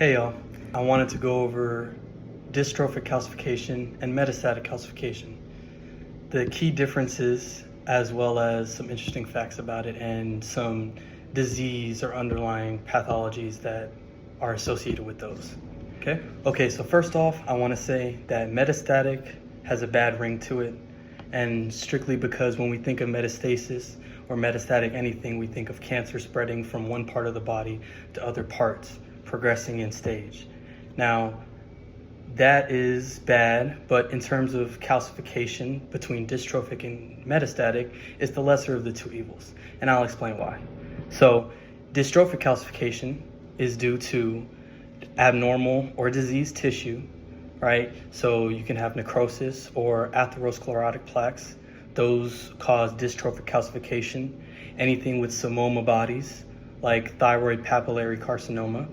Hey y'all, I wanted to go over dystrophic calcification and metastatic calcification, the key differences as well as some interesting facts about it and some disease or underlying pathologies that are associated with those. Okay, so first off, I want to say that metastatic has a bad ring to it, and strictly because when we think of metastasis or metastatic anything, we think of cancer spreading from one part of the body to other parts, progressing in stage. Now, that is bad, but in terms of calcification between dystrophic and metastatic, it's the lesser of the two evils, and I'll explain why. So, dystrophic calcification is due to abnormal or diseased tissue, right? So you can have necrosis or atherosclerotic plaques. Those cause dystrophic calcification. Anything with psammoma bodies, like thyroid papillary carcinoma,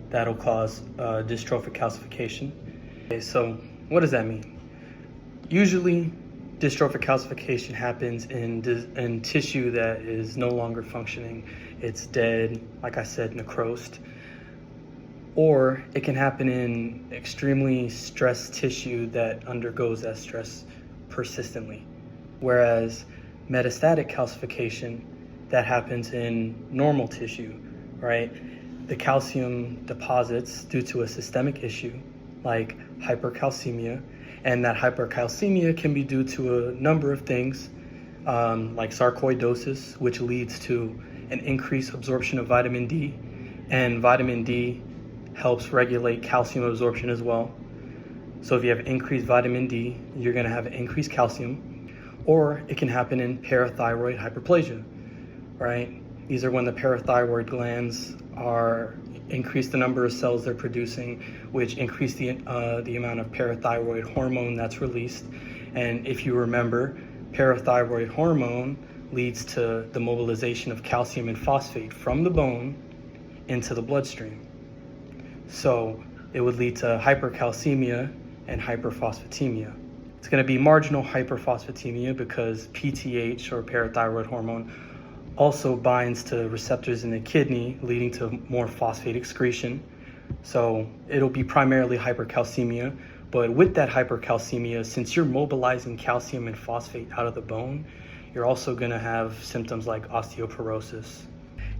that'll cause dystrophic calcification. Okay, so what does that mean? Usually, dystrophic calcification happens in tissue that is no longer functioning. It's dead, like I said, necrosed. Or it can happen in extremely stressed tissue that undergoes that stress persistently. Whereas metastatic calcification, that happens in normal tissue, right? The calcium deposits due to a systemic issue like hypercalcemia, and that hypercalcemia can be due to a number of things, like sarcoidosis, which leads to an increased absorption of vitamin D, and vitamin D helps regulate calcium absorption as well. So if you have increased vitamin D, you're going to have increased calcium. Or it can happen in parathyroid hyperplasia, right? These are when the parathyroid glands are increase the number of cells they're producing, which increase the amount of parathyroid hormone that's released. And if you remember, parathyroid hormone leads to the mobilization of calcium and phosphate from the bone into the bloodstream. So it would lead to hypercalcemia and hyperphosphatemia. It's going to be marginal hyperphosphatemia because PTH, or parathyroid hormone, also binds to receptors in the kidney, leading to more phosphate excretion. So it'll be primarily hypercalcemia. But with that hypercalcemia, since you're mobilizing calcium and phosphate out of the bone, you're also going to have symptoms like osteoporosis.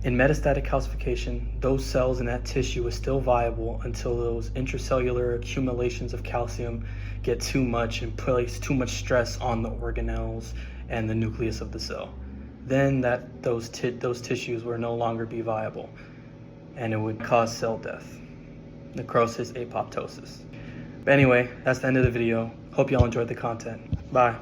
In metastatic calcification, those cells in that tissue are still viable until those intracellular accumulations of calcium get too much and place too much stress on the organelles and the nucleus of the cell. Then those tissues will no longer be viable, and it would cause cell death, necrosis, apoptosis. But anyway, that's the end of the video. Hope y'all enjoyed the content. Bye.